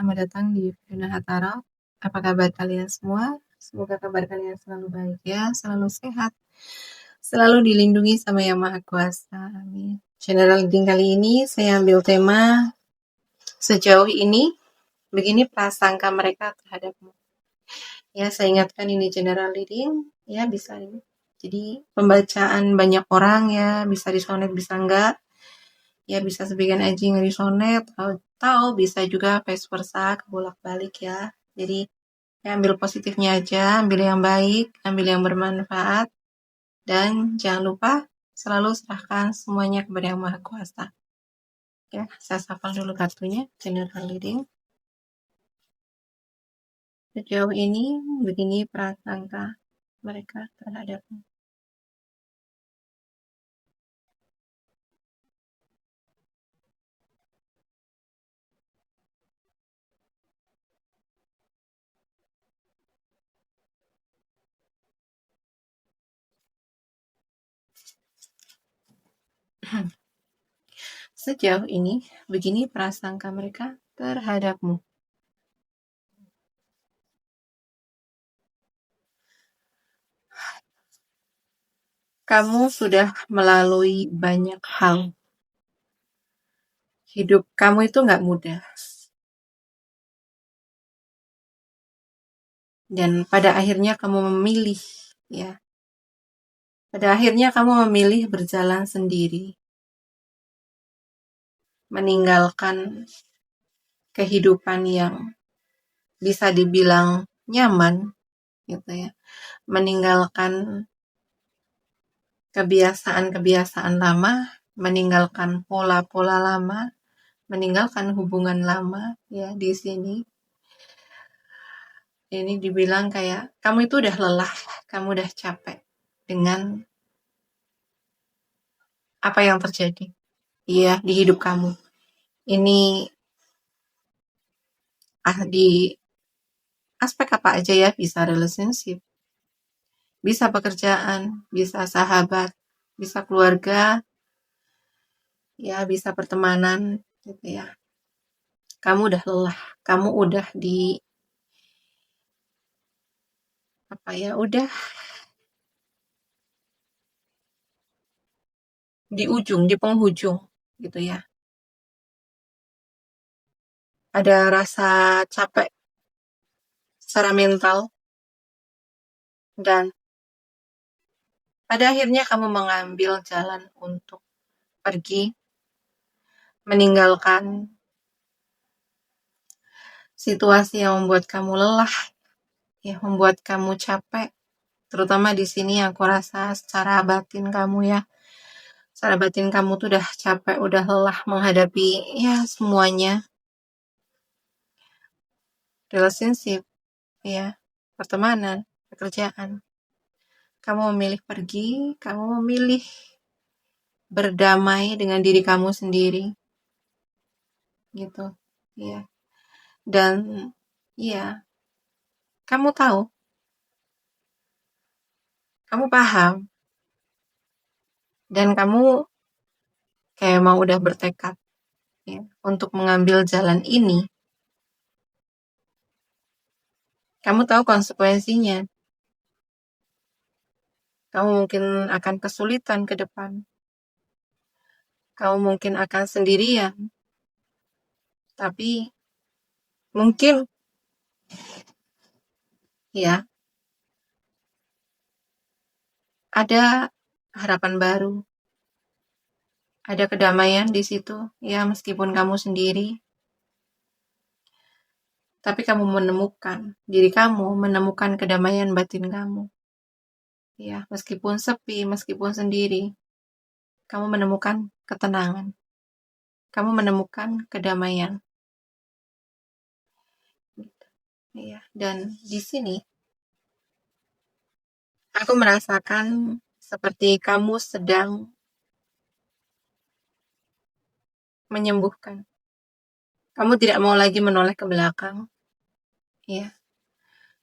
selamat datang di Fiona Hatara. Apa kabar kalian semua? Semoga kabar kalian selalu baik ya, selalu sehat, selalu dilindungi sama Yang Maha Kuasa. Amin. General reading kali ini saya ambil tema sejauh ini begini prasangka mereka terhadapmu. Ya, saya ingatkan ini general reading, ya bisa ini. Jadi pembacaan banyak orang ya, bisa resonate bisa enggak. Ya bisa sebagian aja yang resonate atau bisa juga vice versa, kebolak-balik ya. Jadi ya ambil positifnya aja, ambil yang baik, ambil yang bermanfaat, dan jangan lupa selalu serahkan semuanya kepada Yang Maha Kuasa. Ya, saya shuffle dulu kartunya, general reading. Sejauh ini begini prasangka mereka terhadapmu. Sejauh ini begini prasangka mereka terhadapmu. Kamu sudah melalui banyak hal. Hidup kamu itu nggak mudah. Dan pada akhirnya kamu memilih, ya. Pada akhirnya kamu memilih berjalan sendiri. Meninggalkan kehidupan yang bisa dibilang nyaman, gitu ya. Meninggalkan kebiasaan-kebiasaan lama, meninggalkan pola-pola lama, meninggalkan hubungan lama, ya di sini. Ini dibilang kayak kamu itu udah lelah, kamu udah capek dengan apa yang terjadi, ya di hidup kamu. Ini di aspek apa aja ya, bisa relationship, bisa pekerjaan, bisa sahabat, bisa keluarga, ya bisa pertemanan, gitu ya. Kamu udah lelah, kamu udah udah di ujung, di penghujung, gitu ya. Ada rasa capek secara mental, dan pada akhirnya kamu mengambil jalan untuk pergi, meninggalkan situasi yang membuat kamu lelah, ya membuat kamu capek. Terutama di sini aku rasa secara batin kamu ya. Secara batin kamu tuh udah capek, udah lelah menghadapi ya semuanya. Relationship, ya, pertemanan, pekerjaan. Kamu memilih pergi, kamu memilih berdamai dengan diri kamu sendiri. Gitu, ya. Dan ya, kamu tahu, kamu paham, dan kamu kayak mau udah bertekad ya, untuk mengambil jalan ini. Kamu tahu konsekuensinya. Kamu mungkin akan kesulitan ke depan. Kamu mungkin akan sendirian. Tapi mungkin ya ada harapan baru. Ada kedamaian di situ, ya meskipun kamu sendiri. Tapi kamu menemukan diri kamu, menemukan kedamaian batin kamu. Ya, meskipun sepi, meskipun sendiri, kamu menemukan ketenangan. Kamu menemukan kedamaian. Ya, dan di sini aku merasakan seperti kamu sedang menyembuhkan. Kamu tidak mau lagi menoleh ke belakang. Ya.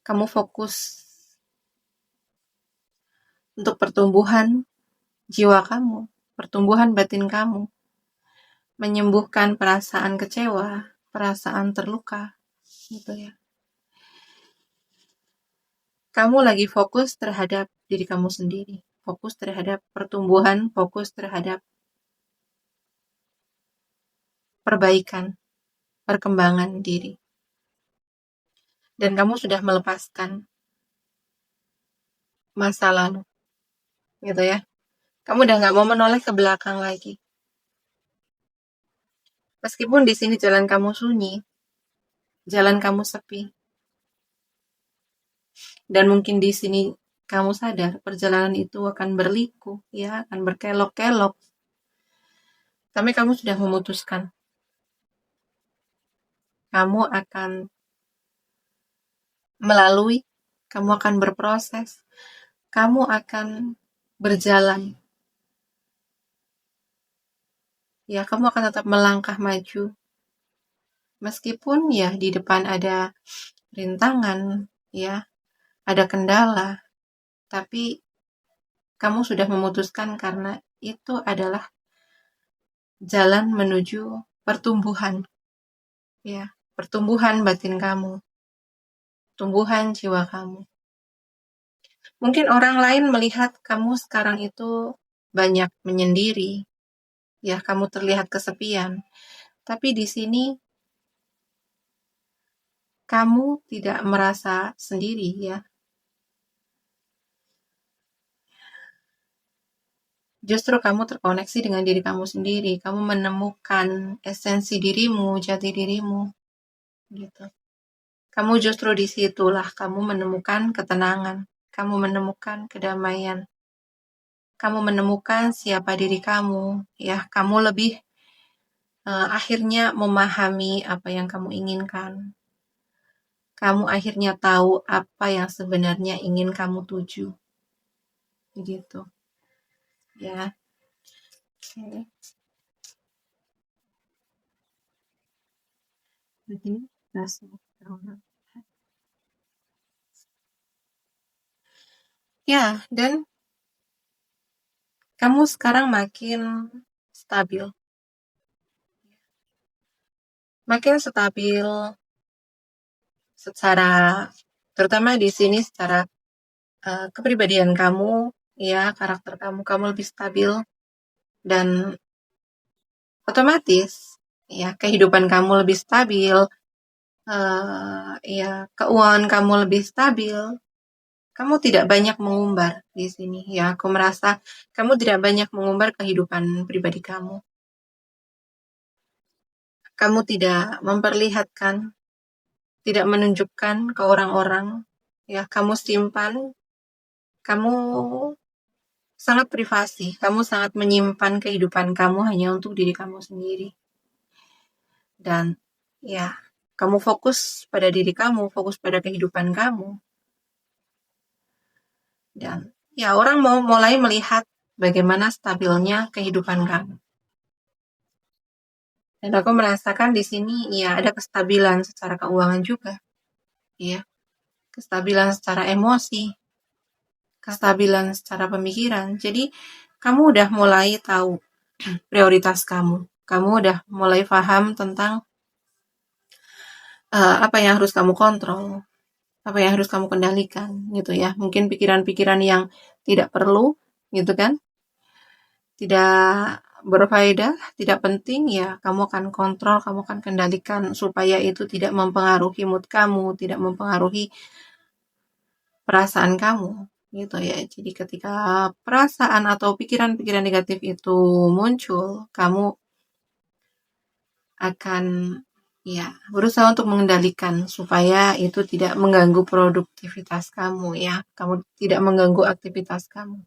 Kamu fokus untuk pertumbuhan jiwa kamu, pertumbuhan batin kamu, menyembuhkan perasaan kecewa, perasaan terluka, gitu ya. Kamu lagi fokus terhadap diri kamu sendiri, fokus terhadap pertumbuhan, fokus terhadap perbaikan, perkembangan diri. Dan kamu sudah melepaskan masa lalu, gitu ya. Kamu udah nggak mau menoleh ke belakang lagi. Meskipun di sini jalan kamu sunyi, jalan kamu sepi, dan mungkin di sini kamu sadar perjalanan itu akan berliku, ya, akan berkelok-kelok. Tapi kamu sudah memutuskan, kamu akan melalui, kamu akan berproses, kamu akan berjalan. Ya, kamu akan tetap melangkah maju. Meskipun ya di depan ada rintangan, ya, ada kendala, tapi kamu sudah memutuskan karena itu adalah jalan menuju pertumbuhan, ya, pertumbuhan batin kamu, tumbuhan jiwa kamu. Mungkin orang lain melihat kamu sekarang itu banyak menyendiri, ya, kamu terlihat kesepian. Tapi di sini kamu tidak merasa sendiri, ya. Justru kamu terkoneksi dengan diri kamu sendiri. Kamu menemukan esensi dirimu, jati dirimu, gitu. Kamu justru disitulah kamu menemukan ketenangan. Kamu menemukan kedamaian. Kamu menemukan siapa diri kamu, ya. Kamu lebih akhirnya memahami apa yang kamu inginkan. Kamu akhirnya tahu apa yang sebenarnya ingin kamu tuju. Gitu. Ya. Oke. Begini. Ya, dan kamu sekarang makin stabil. Makin stabil secara, terutama di sini secara kepribadian kamu, ya, karakter kamu, kamu lebih stabil, dan otomatis, ya, kehidupan kamu lebih stabil, ya, keuangan kamu lebih stabil. Kamu tidak banyak mengumbar di sini, ya. Aku merasa kamu tidak banyak mengumbar kehidupan pribadi kamu. Kamu tidak memperlihatkan, tidak menunjukkan ke orang-orang, ya. Kamu simpan, kamu sangat privasi, kamu sangat menyimpan kehidupan kamu hanya untuk diri kamu sendiri. Dan ya, kamu fokus pada diri kamu, fokus pada kehidupan kamu. Dan ya, orang mau mulai melihat bagaimana stabilnya kehidupan kamu. Dan aku merasakan di sini ya ada kestabilan secara keuangan juga. Ya, kestabilan secara emosi, kestabilan secara pemikiran. Jadi kamu udah mulai tahu prioritas kamu. Kamu udah mulai paham tentang apa yang harus kamu kontrol, apa yang harus kamu kendalikan, gitu ya. Mungkin pikiran-pikiran yang tidak perlu, gitu kan, tidak berfaedah, tidak penting, ya kamu akan kontrol, kamu akan kendalikan supaya itu tidak mempengaruhi mood kamu, tidak mempengaruhi perasaan kamu, gitu ya. Jadi ketika perasaan atau pikiran-pikiran negatif itu muncul, kamu akan ya berusaha untuk mengendalikan supaya itu tidak mengganggu produktivitas kamu, ya. Kamu tidak mengganggu aktivitas kamu.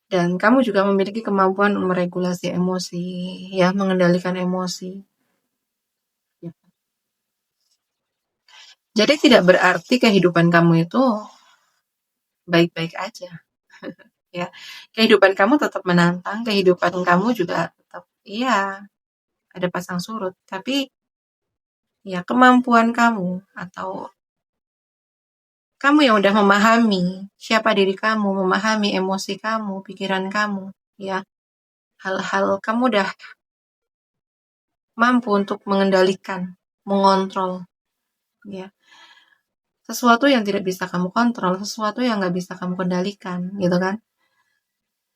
Dan kamu juga memiliki kemampuan meregulasi emosi, ya, mengendalikan emosi. Jadi tidak berarti kehidupan kamu itu baik-baik aja, ya. Kehidupan kamu tetap menantang, kehidupan kamu juga tetap, iya, ada pasang surut. Tapi ya kemampuan kamu atau kamu yang udah memahami siapa diri kamu, memahami emosi kamu, pikiran kamu, ya, hal-hal kamu udah mampu untuk mengendalikan, mengontrol ya. Sesuatu yang tidak bisa kamu kontrol, sesuatu yang nggak bisa kamu kendalikan, gitu kan?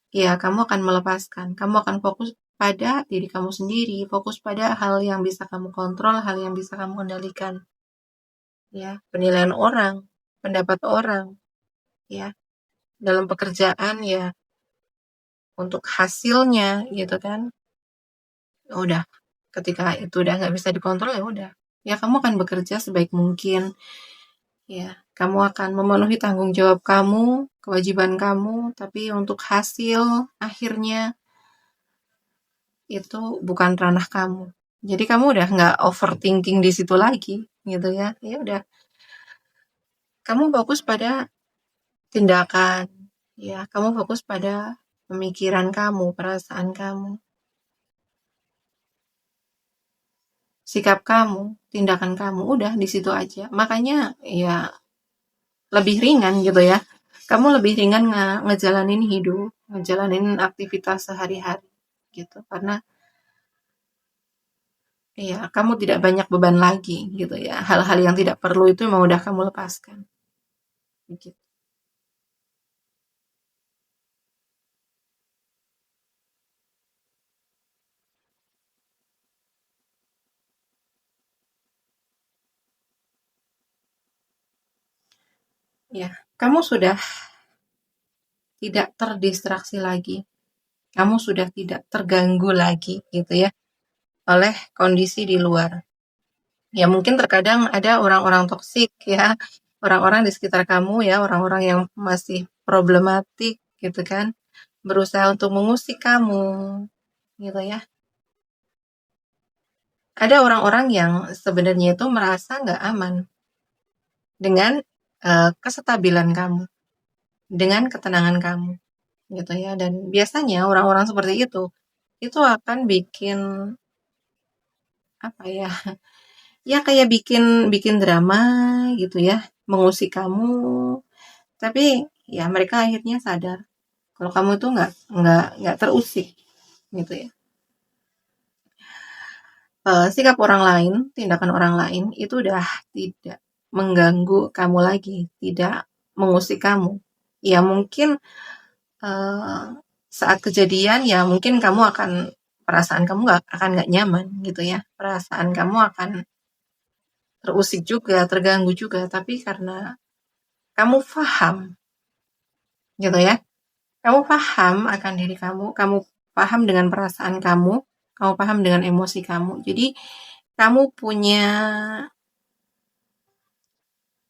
Ya, kamu akan melepaskan. Kamu akan fokus pada diri kamu sendiri, fokus pada hal yang bisa kamu kontrol, hal yang bisa kamu kendalikan. Ya, penilaian orang, pendapat orang, ya. Dalam pekerjaan ya, untuk hasilnya, gitu kan? Udah, ketika itu udah nggak bisa dikontrol ya udah. Ya, kamu akan bekerja sebaik mungkin. Ya, kamu akan memenuhi tanggung jawab kamu, kewajiban kamu, tapi untuk hasil akhirnya itu bukan ranah kamu. Jadi kamu udah nggak overthinking di situ lagi, gitu ya. Ya udah, kamu fokus pada tindakan, ya. Kamu fokus pada pemikiran kamu, perasaan kamu, sikap kamu, tindakan kamu, udah di situ aja. Makanya ya lebih ringan gitu ya. Kamu lebih ringan ngejalanin hidup, ngejalanin aktivitas sehari-hari gitu. Karena ya kamu tidak banyak beban lagi gitu ya. Hal-hal yang tidak perlu itu memang udah kamu lepaskan. Gitu. Ya, kamu sudah tidak terdistraksi lagi. Kamu sudah tidak terganggu lagi gitu ya oleh kondisi di luar. Ya mungkin terkadang ada orang-orang toksik ya, orang-orang di sekitar kamu ya, orang-orang yang masih problematik gitu kan, berusaha untuk mengusik kamu gitu ya. Ada orang-orang yang sebenarnya itu merasa nggak aman dengan kesestabilan kamu, dengan ketenangan kamu gitu ya. Dan biasanya orang-orang seperti itu akan bikin apa ya? Ya kayak bikin bikin drama gitu ya, mengusik kamu. Tapi ya mereka akhirnya sadar kalau kamu tuh nggak terusik gitu ya. Sikap orang lain, tindakan orang lain itu udah tidak mengganggu kamu lagi, tidak mengusik kamu. Ya mungkin eh, saat kejadian ya mungkin kamu akan perasaan kamu nggak nyaman gitu ya, perasaan kamu akan terusik juga, terganggu juga. Tapi karena kamu paham gitu ya, kamu paham akan diri kamu paham dengan perasaan kamu paham dengan emosi kamu. Jadi kamu punya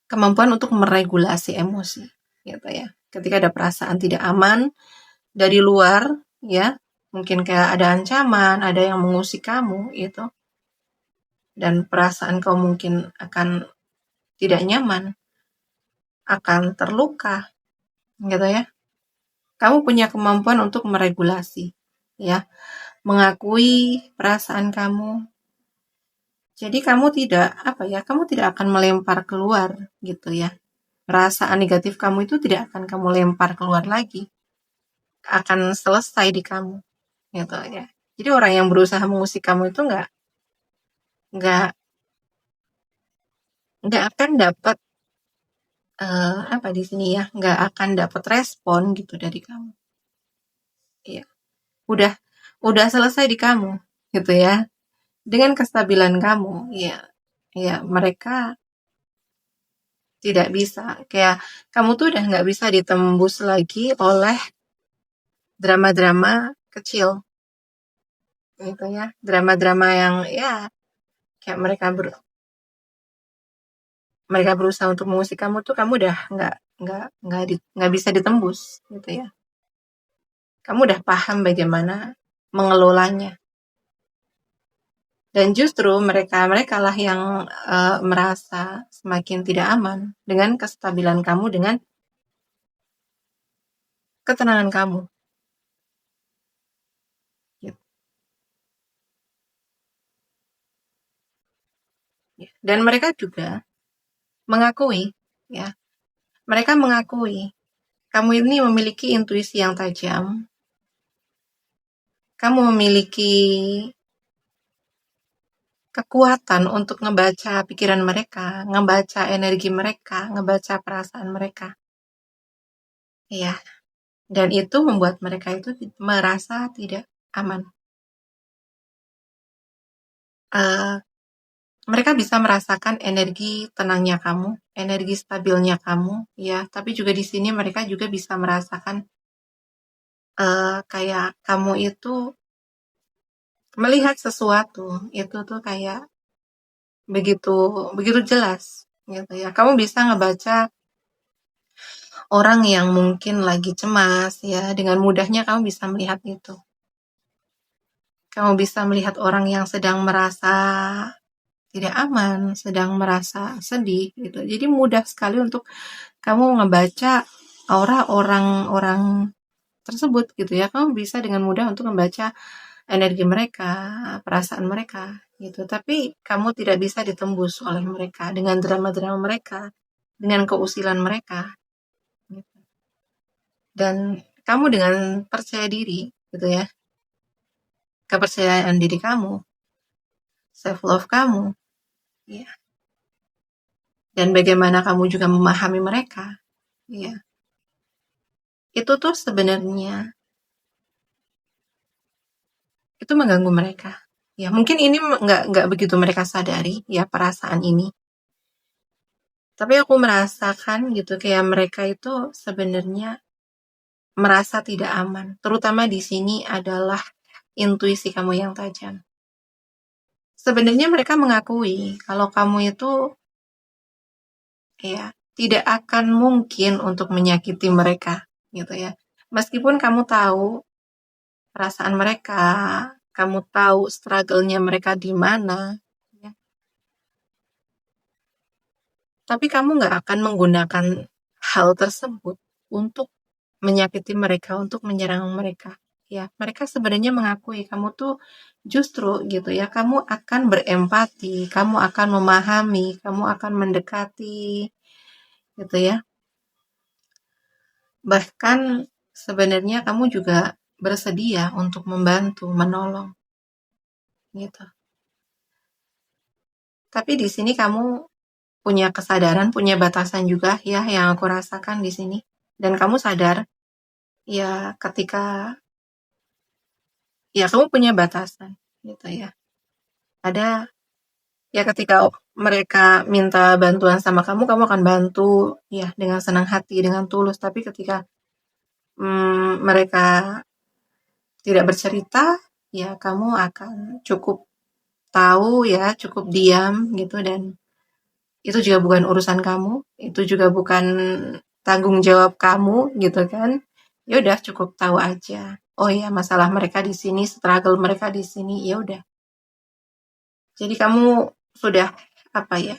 kemampuan untuk meregulasi emosi gitu ya. Ketika ada perasaan tidak aman dari luar ya, mungkin kayak ada ancaman, ada yang mengusik kamu itu dan perasaan kamu mungkin akan tidak nyaman, akan terluka gitu ya. Kamu punya kemampuan untuk meregulasi ya, mengakui perasaan kamu. Jadi kamu tidak apa ya, kamu tidak akan melempar keluar gitu ya. Perasaan negatif kamu itu tidak akan kamu lempar keluar lagi, akan selesai di kamu gitu ya. Jadi orang yang berusaha mengusik kamu itu nggak nggak akan dapat apa di sini ya, nggak akan dapat respon gitu dari kamu. Iya, udah udah selesai di kamu gitu ya. Dengan kestabilan kamu, ya ya mereka tidak bisa kayak kamu tuh udah nggak bisa ditembus lagi oleh drama-drama kecil gitu ya, drama-drama yang ya kayak mereka berusaha untuk mengusik kamu tuh kamu udah nggak bisa ditembus gitu ya. Kamu udah paham bagaimana mengelolanya. Dan justru mereka lah yang merasa semakin tidak aman dengan kestabilan kamu, dengan ketenangan kamu. Gitu. Dan mereka juga mengakui, ya, mereka mengakui kamu ini memiliki intuisi yang tajam, kamu memiliki kekuatan untuk ngebaca pikiran mereka, ngebaca energi mereka, ngebaca perasaan mereka. Iya, dan itu membuat mereka itu merasa tidak aman. Eh, Mereka bisa merasakan energi tenangnya kamu, energi stabilnya kamu, ya. Tapi juga di sini mereka juga bisa merasakan kayak kamu itu melihat sesuatu itu tuh kayak begitu begitu jelas, gitu ya. Kamu bisa ngebaca orang yang mungkin lagi cemas, ya. Dengan mudahnya kamu bisa melihat itu. Kamu bisa melihat orang yang sedang merasa tidak aman, sedang merasa sedih, gitu. Jadi mudah sekali untuk kamu ngebaca aura orang-orang tersebut, gitu ya. Kamu bisa dengan mudah untuk membaca energi mereka, perasaan mereka, gitu. Tapi kamu tidak bisa ditembus oleh mereka dengan drama-drama mereka, dengan keusilan mereka, gitu. Dan kamu dengan percaya diri, gitu ya, kepercayaan diri kamu, self love kamu, ya, dan bagaimana kamu juga memahami mereka, ya, itu tuh sebenarnya itu mengganggu mereka. Ya, mungkin ini nggak begitu mereka sadari, ya, perasaan ini. Tapi aku merasakan gitu kayak mereka itu sebenarnya merasa tidak aman. Terutama di sini adalah intuisi kamu yang tajam. Sebenarnya mereka mengakui kalau kamu itu ya tidak akan mungkin untuk menyakiti mereka, gitu ya. Meskipun kamu tahu perasaan mereka, kamu tahu struggle-nya mereka di mana, ya. Tapi kamu nggak akan menggunakan hal tersebut untuk menyakiti mereka, untuk menyerang mereka. Ya, mereka sebenarnya mengakui kamu tuh justru gitu ya, kamu akan berempati, kamu akan memahami, kamu akan mendekati, gitu ya. Bahkan sebenarnya kamu juga bersedia untuk membantu, menolong, gitu. Tapi di sini kamu punya kesadaran, punya batasan juga ya yang aku rasakan di sini. Dan kamu sadar ya ketika ya kamu punya batasan gitu ya. Ada ya ketika mereka minta bantuan sama kamu, kamu akan bantu ya dengan senang hati, dengan tulus. Tapi ketika mereka tidak bercerita, ya kamu akan cukup tahu ya, cukup diam gitu dan itu juga bukan urusan kamu, itu juga bukan tanggung jawab kamu gitu kan. Ya udah cukup tahu aja. Oh ya, masalah mereka di sini, struggle mereka di sini, ya udah. Jadi kamu sudah apa ya?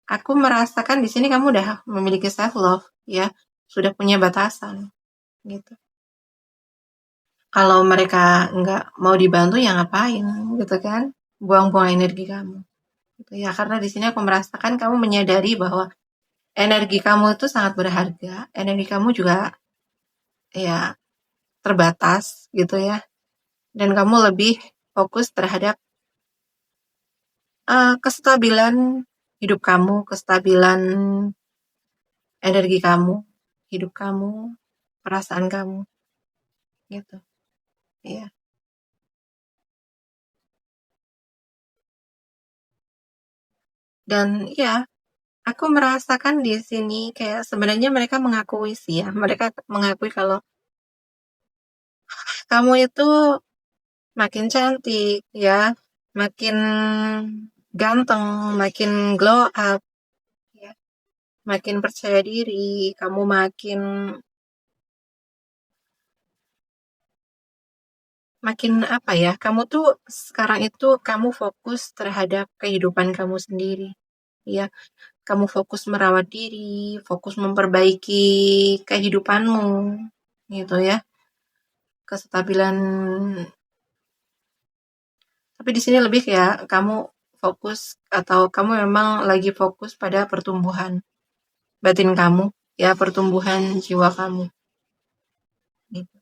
Aku merasakan di sini kamu udah memiliki self love ya, sudah punya batasan gitu. Kalau mereka nggak mau dibantu ya ngapain gitu kan? Buang-buang energi kamu. Gitu ya, karena di sini aku merasakan kamu menyadari bahwa energi kamu itu sangat berharga, energi kamu juga ya terbatas gitu ya, dan kamu lebih fokus terhadap kestabilan hidup kamu, kestabilan energi kamu, hidup kamu, perasaan kamu, gitu. Ya. Dan ya, aku merasakan di sini kayak sebenarnya mereka mengakui sih ya, mereka mengakui kalau kamu itu makin cantik ya, makin ganteng, makin glow up, ya, makin percaya diri, kamu makin apa ya, kamu tuh sekarang itu kamu fokus terhadap kehidupan kamu sendiri, ya, kamu fokus merawat diri, fokus memperbaiki kehidupanmu, gitu ya, kestabilan. Tapi di sini lebih ya, kamu fokus atau kamu memang lagi fokus pada pertumbuhan batin kamu, ya, pertumbuhan jiwa kamu. Gitu.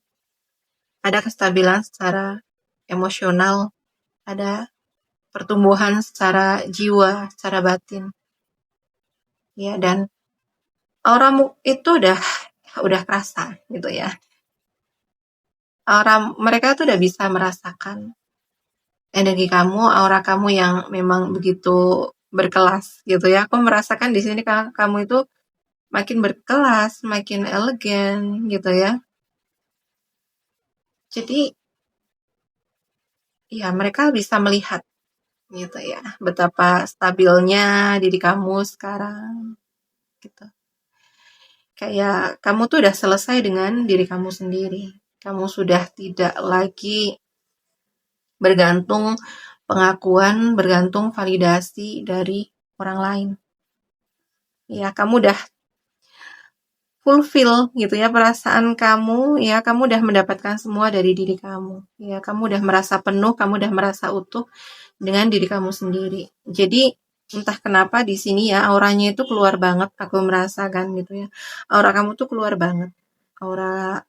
Ada kestabilan secara emosional, ada pertumbuhan secara jiwa, secara batin. Ya, dan auramu itu udah kerasa gitu ya. Aura mereka tuh udah bisa merasakan energi kamu, aura kamu yang memang begitu berkelas gitu ya. Aku merasakan di sini kamu itu makin berkelas, makin elegan gitu ya. Jadi ya mereka bisa melihat gitu ya, betapa stabilnya diri kamu sekarang gitu. Kayak kamu tuh udah selesai dengan diri kamu sendiri. Kamu sudah tidak lagi bergantung pengakuan, bergantung validasi dari orang lain. Ya, kamu udah fulfill gitu ya perasaan kamu, ya kamu udah mendapatkan semua dari diri kamu. Ya, kamu udah merasa penuh, kamu udah merasa utuh dengan diri kamu sendiri. Jadi entah kenapa di sini ya auranya itu keluar banget, aku merasakan gitu ya. Aura kamu tuh keluar banget. Aura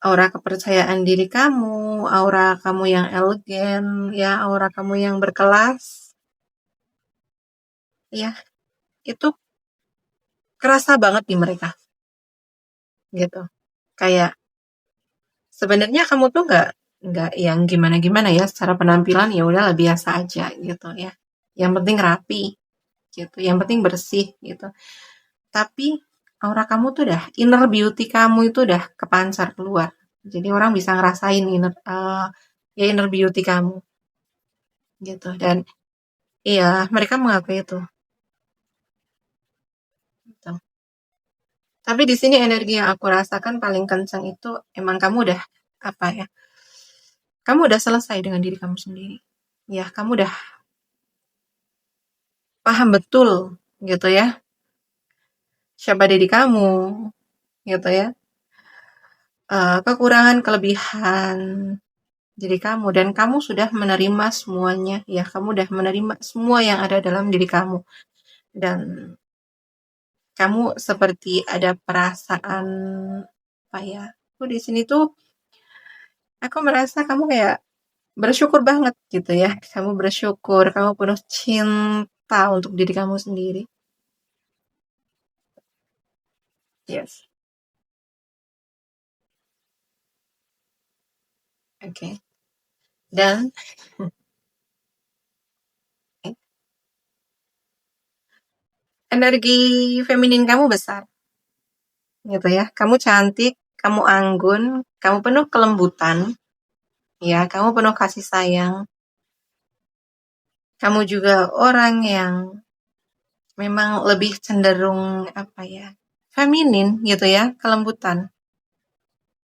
aura kepercayaan diri kamu, aura kamu yang elegan, ya aura kamu yang berkelas, ya itu kerasa banget di mereka gitu. Kayak sebenarnya kamu tuh nggak yang gimana-gimana ya secara penampilan ya udahlah biasa aja gitu ya. Yang penting rapi gitu, yang penting bersih gitu. Tapi aura kamu tuh udah inner beauty kamu itu udah kepancar keluar. Jadi orang bisa ngerasain inner beauty kamu gitu. Dan iya, mereka mengakui itu. Gitu. Tapi di sini energi yang aku rasakan paling kencang itu emang kamu udah apa ya? Kamu udah selesai dengan diri kamu sendiri. Ya, kamu udah paham betul gitu ya. Siapa diri kamu gitu ya. Kekurangan, kelebihan diri kamu dan kamu sudah menerima semuanya. Ya, kamu udah menerima semua yang ada dalam diri kamu. Dan kamu seperti ada perasaan apa ya? Aku di sini tuh aku merasa kamu kayak bersyukur banget gitu ya. Kamu bersyukur, kamu penuh cinta untuk diri kamu sendiri. Yes. Oke. Okay. Dan energi feminin kamu besar gitu ya. Kamu cantik, kamu anggun, kamu penuh kelembutan, ya, kamu penuh kasih sayang. Kamu juga orang yang memang lebih cenderung apa ya? Feminin gitu ya, kelembutan,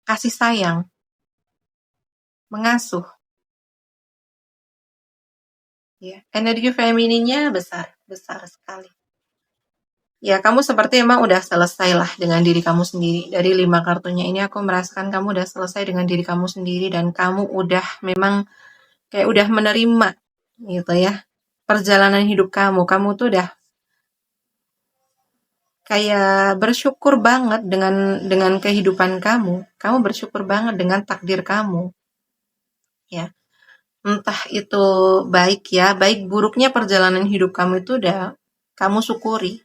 kasih sayang, mengasuh, ya. Energi femininnya besar, besar sekali. Ya, kamu seperti emang udah selesai lah dengan diri kamu sendiri. Dari 5 kartunya ini aku merasakan kamu udah selesai dengan diri kamu sendiri dan kamu udah memang kayak udah menerima gitu ya. Perjalanan hidup kamu, kamu tuh udah kayak bersyukur banget dengan kehidupan kamu. Kamu bersyukur banget dengan takdir kamu, ya. Entah itu baik ya, baik buruknya perjalanan hidup kamu itu udah kamu syukuri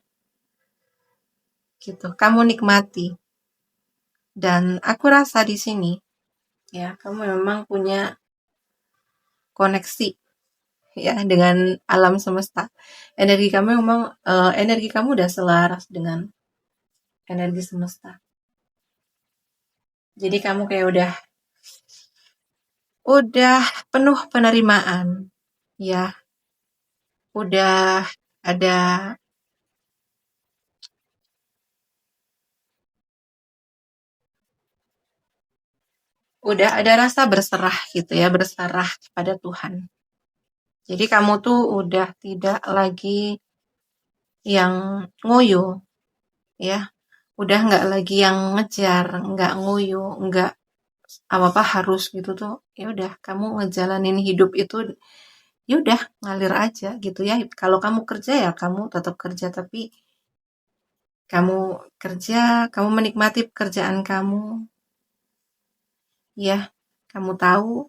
gitu. Kamu nikmati. Dan aku rasa di sini ya, kamu memang punya koneksi ya dengan alam semesta. Energi kamu udah selaras dengan energi semesta. Jadi kamu kayak udah penuh penerimaan. Ya, udah ada rasa berserah gitu ya, berserah kepada Tuhan. Jadi kamu tuh udah tidak lagi yang ngoyo ya, udah nggak lagi yang ngejar, nggak ngoyo, nggak apa-apa harus gitu tuh. Ya udah, kamu ngejalanin hidup itu ya udah ngalir aja gitu ya. Kalau kamu kerja ya kamu tetap kerja, tapi kamu kerja, kamu menikmati pekerjaan kamu, ya kamu tahu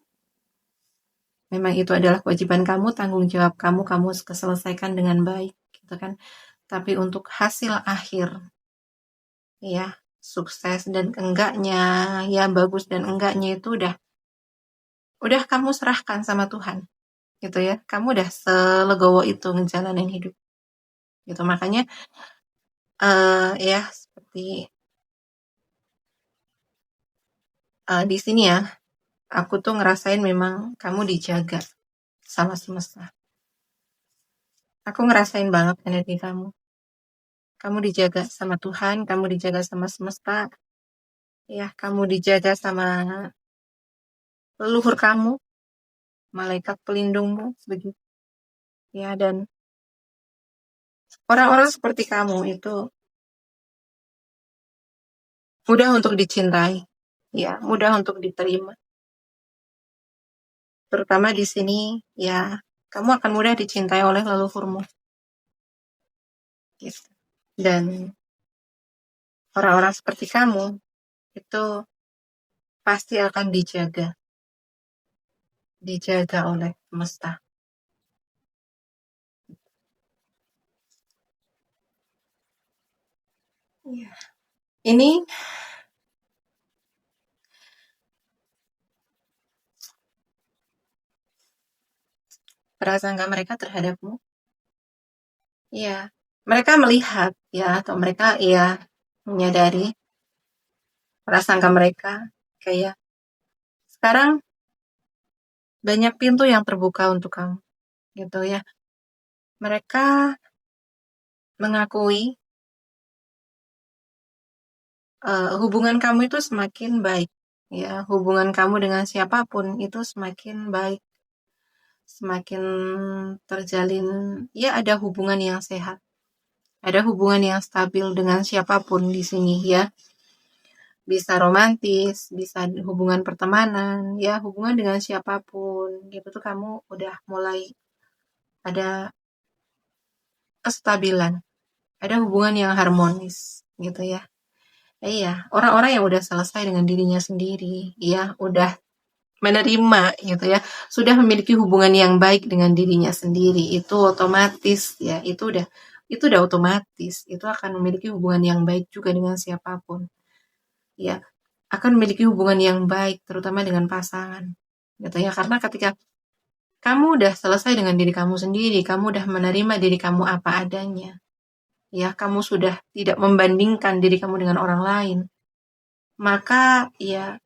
memang itu adalah kewajiban kamu, tanggung jawab kamu, kamu selesaikan dengan baik, gitu kan. Tapi untuk hasil akhir, ya, sukses dan enggaknya, ya bagus dan enggaknya itu udah kamu serahkan sama Tuhan, gitu ya. Kamu udah selegowo itu ngejalanin hidup, gitu. Makanya, ya seperti di sini ya, aku tuh ngerasain memang kamu dijaga sama semesta. Aku ngerasain banget energi kamu. Kamu dijaga sama Tuhan, kamu dijaga sama semesta, ya, kamu dijaga sama leluhur kamu, malaikat pelindungmu, begitu. Ya, dan orang-orang seperti kamu itu mudah untuk dicintai, ya, mudah untuk diterima. Terutama di sini, ya, kamu akan mudah dicintai oleh leluhurmu, gitu. Dan orang-orang seperti kamu itu pasti akan dijaga oleh semesta. Ya. Ini prasangka mereka terhadapmu, ya, mereka melihat, ya, atau mereka, ya, menyadari prasangka mereka kayak sekarang banyak pintu yang terbuka untuk kamu, gitu ya. Mereka mengakui hubungan kamu itu semakin baik, ya. Hubungan kamu dengan siapapun itu semakin baik, semakin terjalin, ya, ada hubungan yang sehat, ada hubungan yang stabil dengan siapapun di sini, ya. Bisa romantis, bisa hubungan pertemanan, ya, hubungan dengan siapapun, gitu tuh kamu udah mulai ada kestabilan, ada hubungan yang harmonis, gitu ya. Iya, orang-orang yang udah selesai dengan dirinya sendiri, ya, udah menerima, gitu ya, sudah memiliki hubungan yang baik dengan dirinya sendiri, itu otomatis, ya, itu udah otomatis, itu akan memiliki hubungan yang baik juga dengan siapapun, ya, akan memiliki hubungan yang baik, terutama dengan pasangan, gitu ya, karena ketika kamu udah selesai dengan diri kamu sendiri, kamu udah menerima diri kamu apa adanya, ya, kamu sudah tidak membandingkan diri kamu dengan orang lain, maka, ya,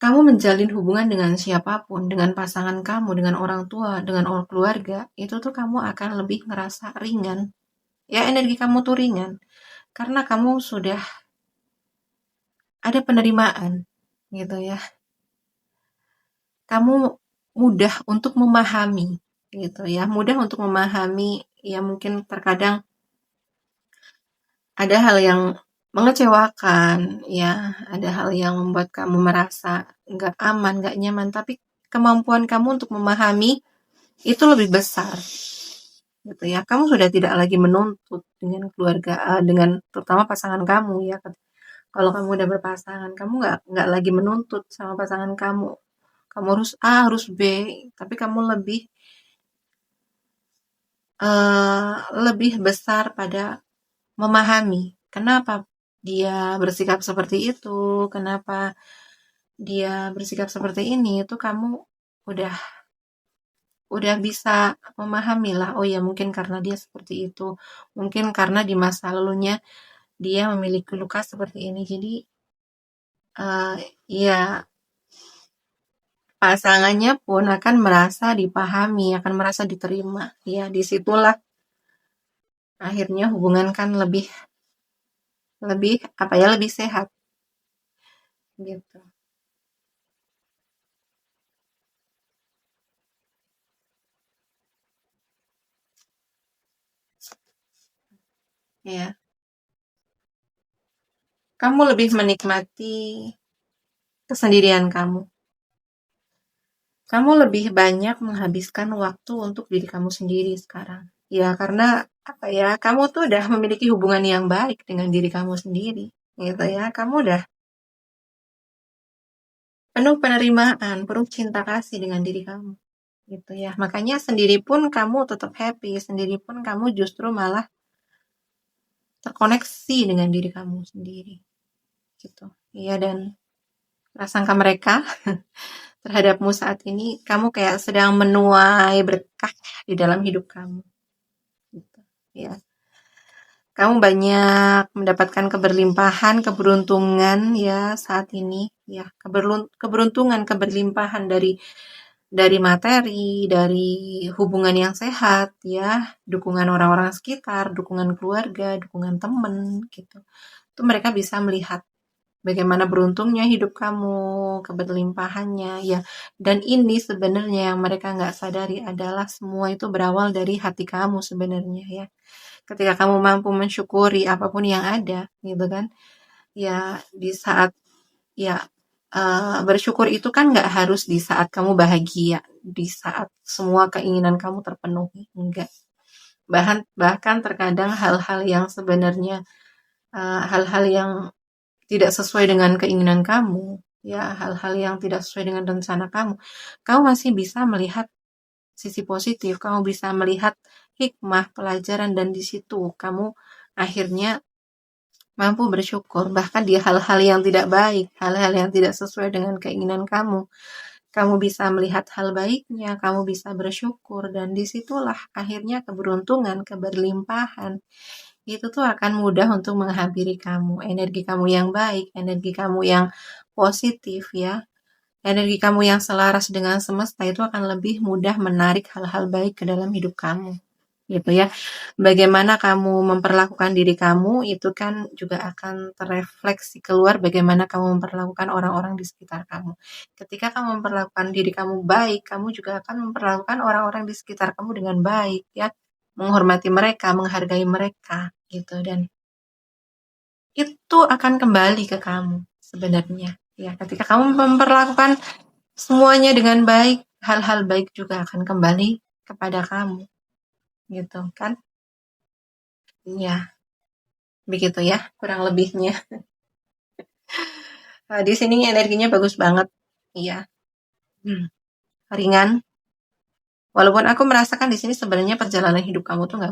kamu menjalin hubungan dengan siapapun, dengan pasangan kamu, dengan orang tua, dengan orang keluarga, itu tuh kamu akan lebih ngerasa ringan. Ya, energi kamu tuh ringan. Karena kamu sudah ada penerimaan, gitu ya. Kamu mudah untuk memahami, gitu ya. Mudah untuk memahami, ya mungkin terkadang ada hal yang mengecewakan, ya. Ada hal yang membuat kamu merasa nggak aman, nggak nyaman. Tapi kemampuan kamu untuk memahami itu lebih besar, gitu ya. Kamu sudah tidak lagi menuntut dengan keluarga, dengan terutama pasangan kamu, ya. Kalau kamu udah berpasangan, kamu nggak lagi menuntut sama pasangan kamu. Kamu harus A, harus B, tapi kamu lebih besar pada memahami kenapa dia bersikap seperti itu, kenapa dia bersikap seperti ini, itu kamu udah udah bisa memahami lah, oh ya mungkin karena dia seperti itu, mungkin karena di masa lalunya dia memiliki luka seperti ini, jadi ya pasangannya pun akan merasa dipahami, akan merasa diterima, ya disitulah akhirnya hubungan kan lebih lebih apa ya, lebih sehat, gitu ya. Kamu lebih menikmati kesendirian kamu. Kamu lebih banyak menghabiskan waktu untuk diri kamu sendiri sekarang. Ya, karena apa ya? Kamu tuh udah memiliki hubungan yang baik dengan diri kamu sendiri, gitu ya. Kamu udah penuh penerimaan, penuh cinta kasih dengan diri kamu, gitu ya. Makanya sendiri pun kamu tetap happy, sendiri pun kamu justru malah terkoneksi dengan diri kamu sendiri, gitu. Iya, dan prasangka mereka terhadapmu saat ini, kamu kayak sedang menuai berkah di dalam hidup kamu, gitu. Ya, kamu banyak mendapatkan keberlimpahan, keberuntungan ya saat ini, ya, keberuntungan, keberlimpahan dari materi, dari hubungan yang sehat, ya, dukungan orang-orang sekitar, dukungan keluarga, dukungan teman, gitu. Itu mereka bisa melihat bagaimana beruntungnya hidup kamu, keberlimpahannya, ya. Dan ini sebenarnya yang mereka nggak sadari adalah semua itu berawal dari hati kamu sebenarnya, ya. Ketika kamu mampu mensyukuri apapun yang ada, gitu kan, ya di saat, ya, bersyukur itu kan nggak harus di saat kamu bahagia, di saat semua keinginan kamu terpenuhi, enggak. Bahkan terkadang hal-hal yang sebenarnya, hal-hal yang tidak sesuai dengan keinginan kamu, ya, hal-hal yang tidak sesuai dengan rencana kamu, kamu masih bisa melihat sisi positif, kamu bisa melihat hikmah, pelajaran, dan di situ kamu akhirnya mampu bersyukur. Bahkan di hal-hal yang tidak baik, hal-hal yang tidak sesuai dengan keinginan kamu bisa melihat hal baiknya, kamu bisa bersyukur, dan disitulah akhirnya keberuntungan, keberlimpahan, itu tuh akan mudah untuk menghampiri kamu. Energi kamu yang baik, energi kamu yang positif, ya. Energi kamu yang selaras dengan semesta itu akan lebih mudah menarik hal-hal baik ke dalam hidup kamu, gitu ya. Bagaimana kamu memperlakukan diri kamu itu kan juga akan terefleksi keluar bagaimana kamu memperlakukan orang-orang di sekitar kamu. Ketika kamu memperlakukan diri kamu baik, kamu juga akan memperlakukan orang-orang di sekitar kamu dengan baik, ya. Menghormati mereka, menghargai mereka, gitu. Dan itu akan kembali ke kamu sebenarnya. Ya, ketika kamu memperlakukan semuanya dengan baik, hal-hal baik juga akan kembali kepada kamu, gitu kan? Ya, begitu ya, kurang lebihnya. Di sini energinya bagus banget, iya. Ringan. Walaupun aku merasakan di sini sebenarnya perjalanan hidup kamu tuh nggak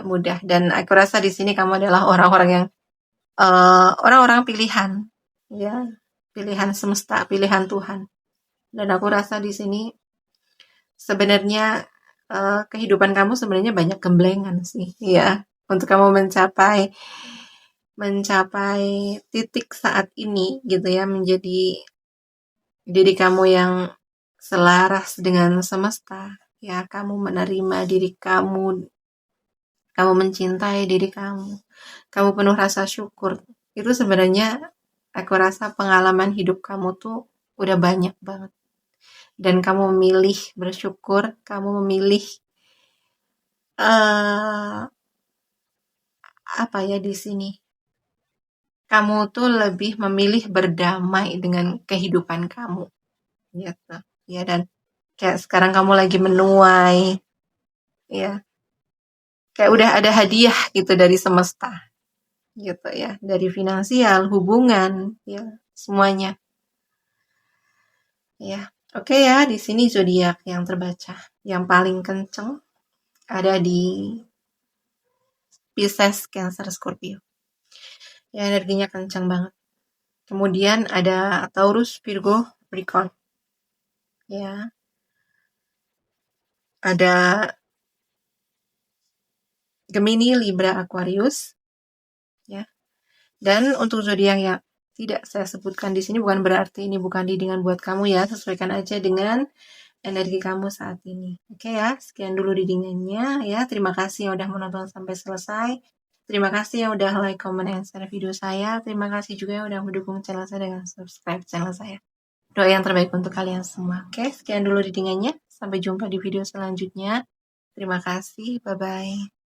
mudah. Dan aku rasa di sini kamu adalah orang-orang yang orang-orang pilihan, ya, pilihan semesta, pilihan Tuhan. Dan aku rasa di sini sebenarnya kehidupan kamu sebenarnya banyak gemblengan sih, ya, untuk kamu mencapai titik saat ini, gitu ya, menjadi diri kamu yang selaras dengan semesta, ya, kamu menerima diri kamu mencintai diri kamu penuh rasa syukur. Itu sebenarnya aku rasa pengalaman hidup kamu tuh udah banyak banget. Dan kamu memilih bersyukur, kamu memilih apa ya di sini? Kamu tuh lebih memilih berdamai dengan kehidupan kamu, gitu. Ya, dan kayak sekarang kamu lagi menuai, ya, kayak udah ada hadiah gitu dari semesta, gitu ya, dari finansial, hubungan, ya, semuanya, ya. Oke ya, di sini zodiak yang terbaca yang paling kenceng ada di Pisces, Cancer, Scorpio. Ya, energinya kenceng banget. Kemudian ada Taurus, Virgo, Capricorn. Ya. Ada Gemini, Libra, Aquarius. Ya. Dan untuk zodiak yang tidak saya sebutkan di sini bukan berarti ini bukan readingan buat kamu ya. Sesuaikan aja dengan energi kamu saat ini. Oke ya, sekian dulu readingannya ya. Terima kasih yang udah menonton sampai selesai. Terima kasih yang udah like, comment, and share video saya. Terima kasih juga yang udah mendukung channel saya dengan subscribe channel saya. Doa yang terbaik untuk kalian semua. Oke, sekian dulu readingannya. Sampai jumpa di video selanjutnya. Terima kasih. Bye-bye.